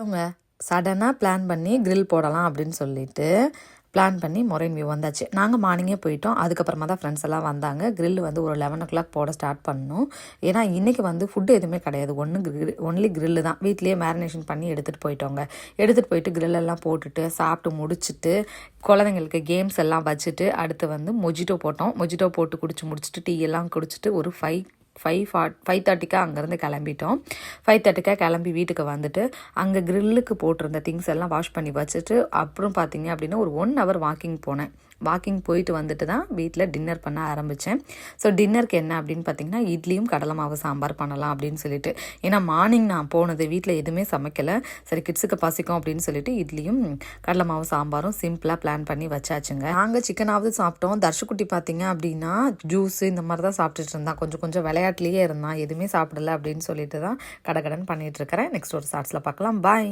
அவங்க சடனாக பிளான் பண்ணி கிரில் போடலாம் அப்படின்னு சொல்லிட்டு பிளான் பண்ணி மொரைன் வியூ வந்தாச்சு. நாங்கள் மார்னிங்கே போயிட்டோம். அதுக்கப்புறமா தான் ஃப்ரெண்ட்ஸ் எல்லாம் வந்தாங்க. கிரில் வந்து ஒரு 11 போட ஸ்டார்ட் பண்ணோம். ஏன்னா இன்றைக்கி வந்து ஃபுட்டு எதுவுமே கிடையாது. ஒன்லி கிரில்லு தான். வீட்லேயே மேரினேஷன் பண்ணி எடுத்துகிட்டு போயிட்டோங்க. எடுத்துகிட்டு போயிட்டு கிரில்லெல்லாம் போட்டுட்டு சாப்பிட்டு முடிச்சுட்டு குழந்தைங்களுக்கு கேம்ஸ் எல்லாம் வச்சுட்டு அடுத்து வந்து மொஜிட்டோ போட்டோம். மொஜிட்டோ போட்டு முடிச்சுட்டு டீ எல்லாம் குடிச்சிட்டு ஒரு 5:30 அங்கேருந்து கிளம்பிட்டோம். 5:30 கிளம்பி வீட்டுக்கு வந்துட்டு அங்கே கிரில்லுக்கு போட்டிருந்த திங்ஸ் எல்லாம் வாஷ் பண்ணி வச்சுட்டு அப்புறம் பார்த்தீங்க அப்படின்னா ஒரு 1 hour வாக்கிங் போனேன். வாக்கிங் போயிட்டு வந்துட்டு தான் வீட்டில் டின்னர் பண்ண ஆரம்பித்தேன். ஸோ டின்னருக்கு என்ன அப்படின்னு பார்த்தீங்கன்னா இட்லியும் கடலை மாவு சாம்பார் பண்ணலாம் அப்படின்னு சொல்லிட்டு. ஏன்னா மார்னிங் நான் போனது வீட்டில் எதுவுமே சமைக்கலை. சரி கிட்ஸுக்கு பசிக்கும் அப்படின்னு சொல்லிட்டு இட்லியும் கடலை மாவு சாம்பாரும் சிம்பிளாக பிளான் பண்ணி வச்சாச்சுங்க. நாங்கள் சிக்கனாவது சாப்பிட்டோம். தர்ஷுக்குட்டி பார்த்தீங்க அப்படின்னா ஜூஸு இந்த மாதிரி தான் சாப்பிட்டுட்டு இருந்தான். கொஞ்சம் விளையாட்டுலேயே இருந்தான். எதுவுமே சாப்பிடல அப்படின்னு சொல்லிட்டு தான் கடகடன் பண்ணிகிட்டு இருக்கிறேன். நெக்ஸ்ட் ஒரு ஷார்ட்ஸில் பார்க்கலாம். பாய்.